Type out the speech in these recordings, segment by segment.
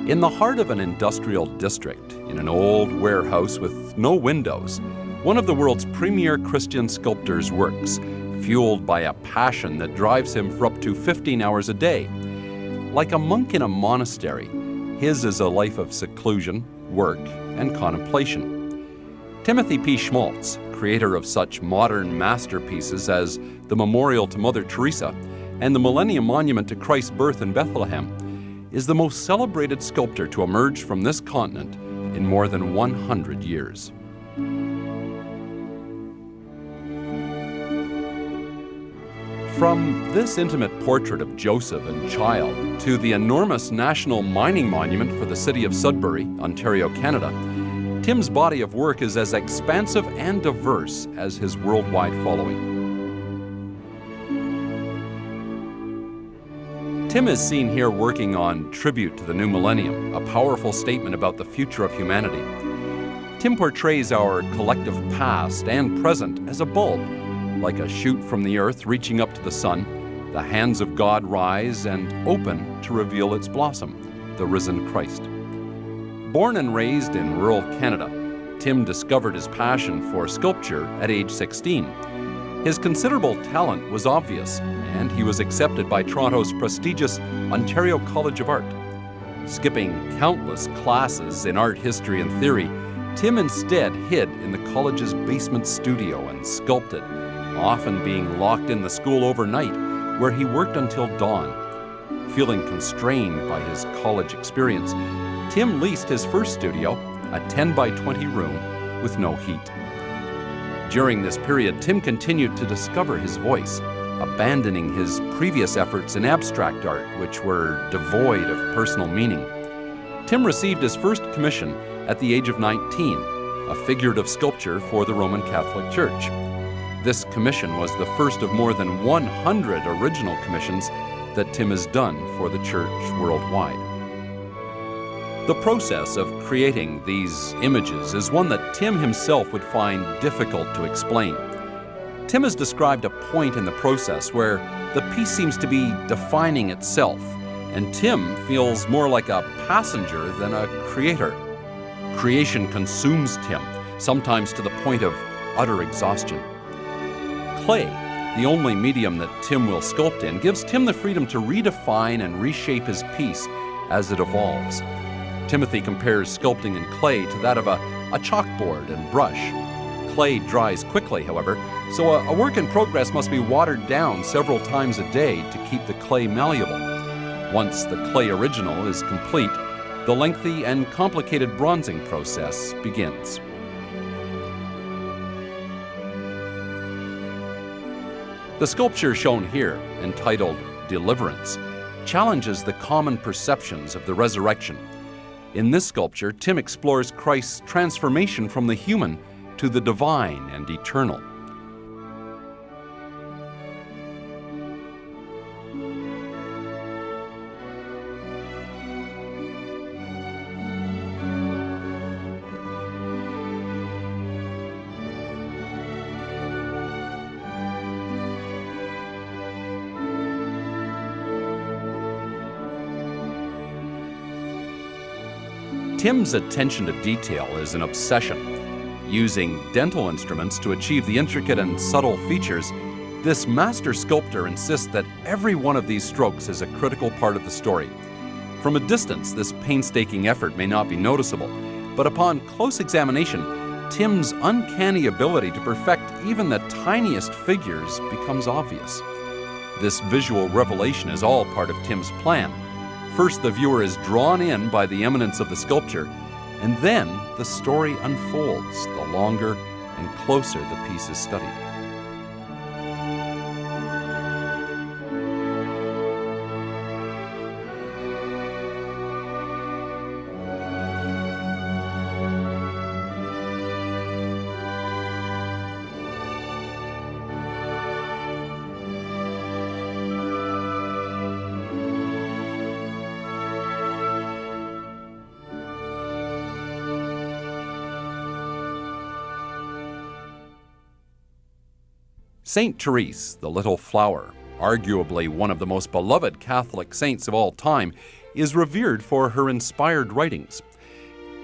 In the heart of an industrial district, in an old warehouse with no windows, one of the world's premier Christian sculptors works, fueled by a passion that drives him for up to 15 hours a day. Like a monk in a monastery, his is a life of seclusion, work, and contemplation. Timothy P. Schmalz, creator of such modern masterpieces as the Memorial to Mother Teresa and the Millennium Monument to Christ's birth in Bethlehem, is the most celebrated sculptor to emerge from this continent in more than 100 years. From this intimate portrait of Joseph and child to the enormous national mining monument for the city of Sudbury, Ontario, Canada, Tim's body of work is as expansive and diverse as his worldwide following. Tim is seen here working on Tribute to the New Millennium, a powerful statement about the future of humanity. Tim portrays our collective past and present as a bulb. Like a shoot from the earth reaching up to the sun, the hands of God rise and open to reveal its blossom, the risen Christ. Born and raised in rural Canada, Tim discovered his passion for sculpture at age 16. His considerable talent was obvious, and he was accepted by Toronto's prestigious Ontario College of Art. Skipping countless classes in art history and theory, Tim instead hid in the college's basement studio and sculpted, often being locked in the school overnight, where he worked until dawn. Feeling constrained by his college experience, Tim leased his first studio, a 10 by 20 room with no heat. During this period, Tim continued to discover his voice, abandoning his previous efforts in abstract art, which were devoid of personal meaning. Tim received his first commission at the age of 19, a figurative sculpture for the Roman Catholic Church. This commission was the first of more than 100 original commissions that Tim has done for the church worldwide. The process of creating these images is one that Tim himself would find difficult to explain. Tim has described a point in the process where the piece seems to be defining itself, and Tim feels more like a passenger than a creator. Creation consumes Tim, sometimes to the point of utter exhaustion. Clay, the only medium that Tim will sculpt in, gives Tim the freedom to redefine and reshape his piece as it evolves. Timothy compares sculpting in clay to that of a chalkboard and brush. Clay dries quickly, however, so a work in progress must be watered down several times a day to keep the clay malleable. Once the clay original is complete, the lengthy and complicated bronzing process begins. The sculpture shown here, entitled Deliverance, challenges the common perceptions of the resurrection. In this sculpture, Tim explores Christ's transformation from the human to the divine and eternal. Tim's attention to detail is an obsession. Using dental instruments to achieve the intricate and subtle features, this master sculptor insists that every one of these strokes is a critical part of the story. From a distance, this painstaking effort may not be noticeable, but upon close examination, Tim's uncanny ability to perfect even the tiniest figures becomes obvious. This visual revelation is all part of Tim's plan. First, the viewer is drawn in by the eminence of the sculpture, and then the story unfolds the longer and closer the piece is studied. Saint Therese, the Little Flower, arguably one of the most beloved Catholic saints of all time, is revered for her inspired writings.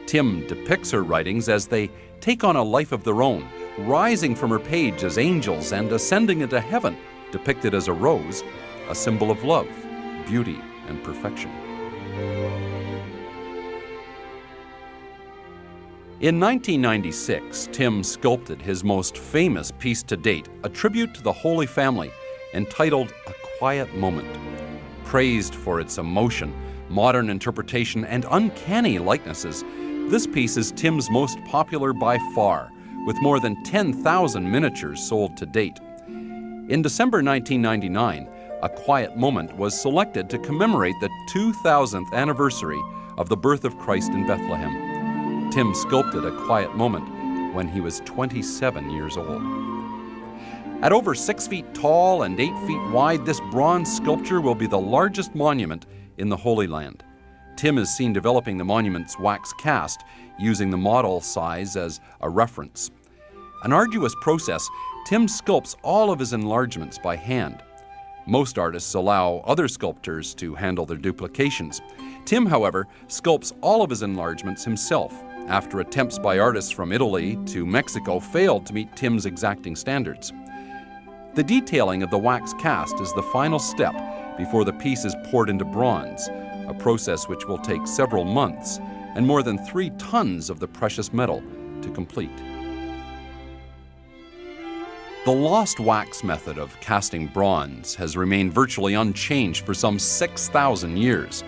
Tim depicts her writings as they take on a life of their own, rising from her page as angels and ascending into heaven, depicted as a rose, a symbol of love, beauty, and perfection. In 1996, Tim sculpted his most famous piece to date, a tribute to the Holy Family, entitled A Quiet Moment. Praised for its emotion, modern interpretation, and uncanny likenesses, this piece is Tim's most popular by far, with more than 10,000 miniatures sold to date. In December 1999, A Quiet Moment was selected to commemorate the 2000th anniversary of the birth of Christ in Bethlehem. Tim sculpted A Quiet Moment when he was 27 years old. At over 6 feet tall and 8 feet wide, this bronze sculpture will be the largest monument in the Holy Land. Tim is seen developing the monument's wax cast, using the model size as a reference. An arduous process, Tim sculpts all of his enlargements by hand. Most artists allow other sculptors to handle their duplications. Tim, however, sculpts all of his enlargements himself, after attempts by artists from Italy to Mexico failed to meet Tim's exacting standards. The detailing of the wax cast is the final step before the piece is poured into bronze, a process which will take several months and more than 3 tons of the precious metal to complete. The lost wax method of casting bronze has remained virtually unchanged for some 6,000 years.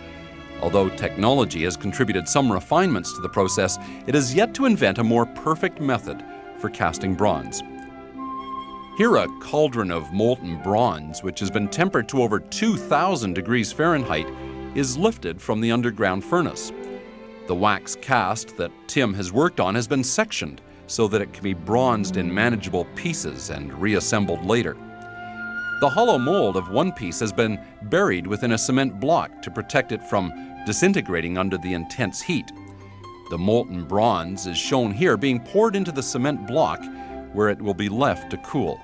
Although technology has contributed some refinements to the process, it has yet to invent a more perfect method for casting bronze. Here, a cauldron of molten bronze, which has been tempered to over 2,000 degrees Fahrenheit, is lifted from the underground furnace. The wax cast that Tim has worked on has been sectioned so that it can be bronzed in manageable pieces and reassembled later. The hollow mold of one piece has been buried within a cement block to protect it from disintegrating under the intense heat. The molten bronze is shown here being poured into the cement block, where it will be left to cool.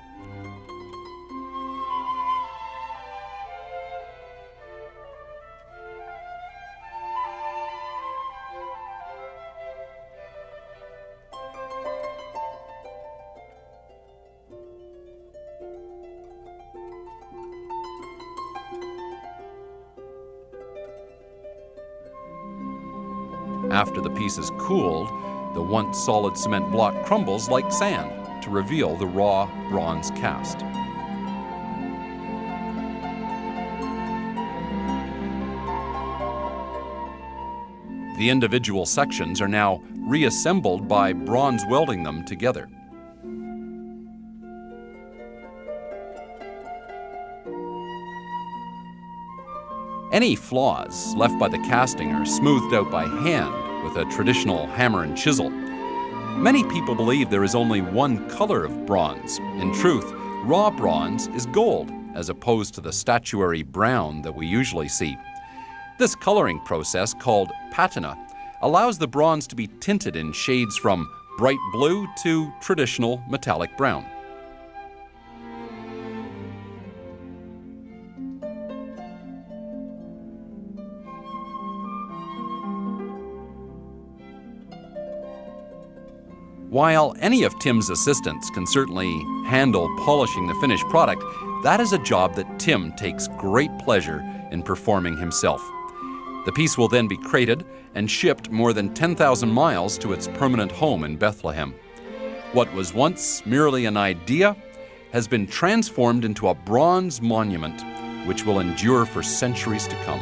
After the piece is cooled, the once solid cement block crumbles like sand to reveal the raw bronze cast. The individual sections are now reassembled by bronze welding them together. Any flaws left by the casting are smoothed out by hand with a traditional hammer and chisel. Many people believe there is only one color of bronze. In truth, raw bronze is gold, as opposed to the statuary brown that we usually see. This coloring process, called patina, allows the bronze to be tinted in shades from bright blue to traditional metallic brown. While any of Tim's assistants can certainly handle polishing the finished product, that is a job that Tim takes great pleasure in performing himself. The piece will then be crated and shipped more than 10,000 miles to its permanent home in Bethlehem. What was once merely an idea has been transformed into a bronze monument which will endure for centuries to come.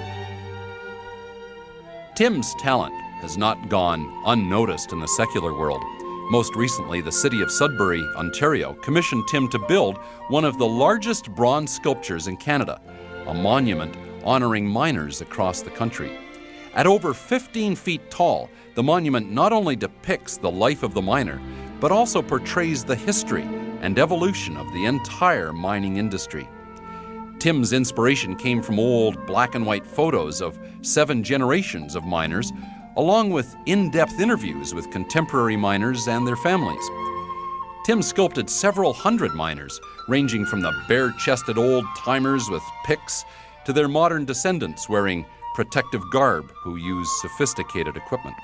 Tim's talent has not gone unnoticed in the secular world. Most recently, the city of Sudbury, Ontario, commissioned Tim to build one of the largest bronze sculptures in Canada, a monument honoring miners across the country. At over 15 feet tall, the monument not only depicts the life of the miner, but also portrays the history and evolution of the entire mining industry. Tim's inspiration came from old black and white photos of 7 generations of miners, along with in-depth interviews with contemporary miners and their families. Tim sculpted several hundred miners, ranging from the bare-chested old-timers with picks to their modern descendants wearing protective garb who use sophisticated equipment.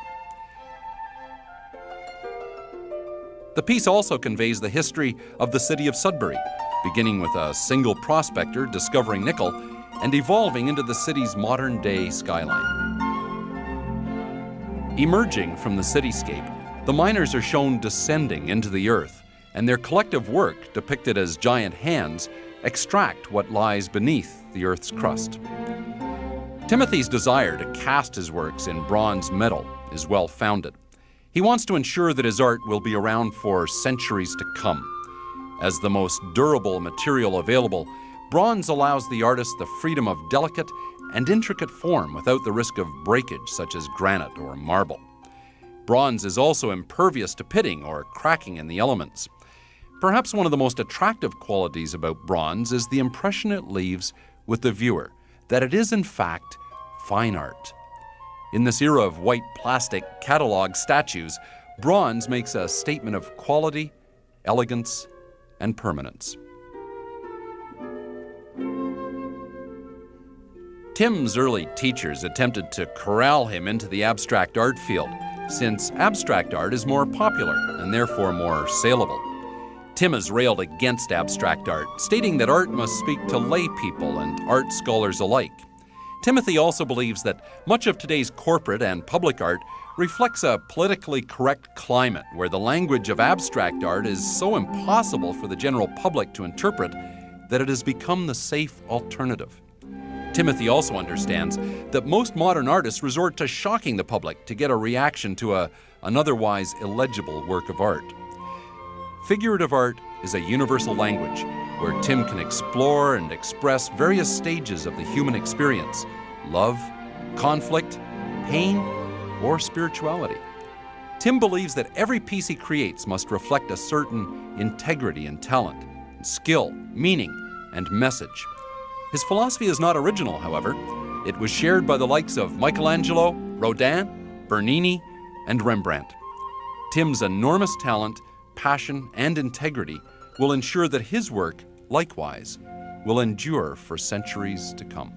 The piece also conveys the history of the city of Sudbury, beginning with a single prospector discovering nickel and evolving into the city's modern-day skyline. Emerging from the cityscape, the miners are shown descending into the earth, and their collective work, depicted as giant hands, extract what lies beneath the earth's crust. Timothy's desire to cast his works in bronze metal is well-founded. He wants to ensure that his art will be around for centuries to come. As the most durable material available, bronze allows the artist the freedom of delicate and intricate form without the risk of breakage such as granite or marble. Bronze is also impervious to pitting or cracking in the elements. Perhaps one of the most attractive qualities about bronze is the impression it leaves with the viewer, that it is in fact fine art. In this era of white plastic catalog statues, bronze makes a statement of quality, elegance, and permanence. Tim's early teachers attempted to corral him into the abstract art field, since abstract art is more popular and therefore more saleable. Tim has railed against abstract art, stating that art must speak to lay people and art scholars alike. Timothy also believes that much of today's corporate and public art reflects a politically correct climate where the language of abstract art is so impossible for the general public to interpret that it has become the safe alternative. Timothy also understands that most modern artists resort to shocking the public to get a reaction to an otherwise illegible work of art. Figurative art is a universal language where Tim can explore and express various stages of the human experience: love, conflict, pain, or spirituality. Tim believes that every piece he creates must reflect a certain integrity and talent, skill, meaning, and message. His philosophy is not original, however. It was shared by the likes of Michelangelo, Rodin, Bernini, and Rembrandt. Tim's enormous talent, passion, and integrity will ensure that his work, likewise, will endure for centuries to come.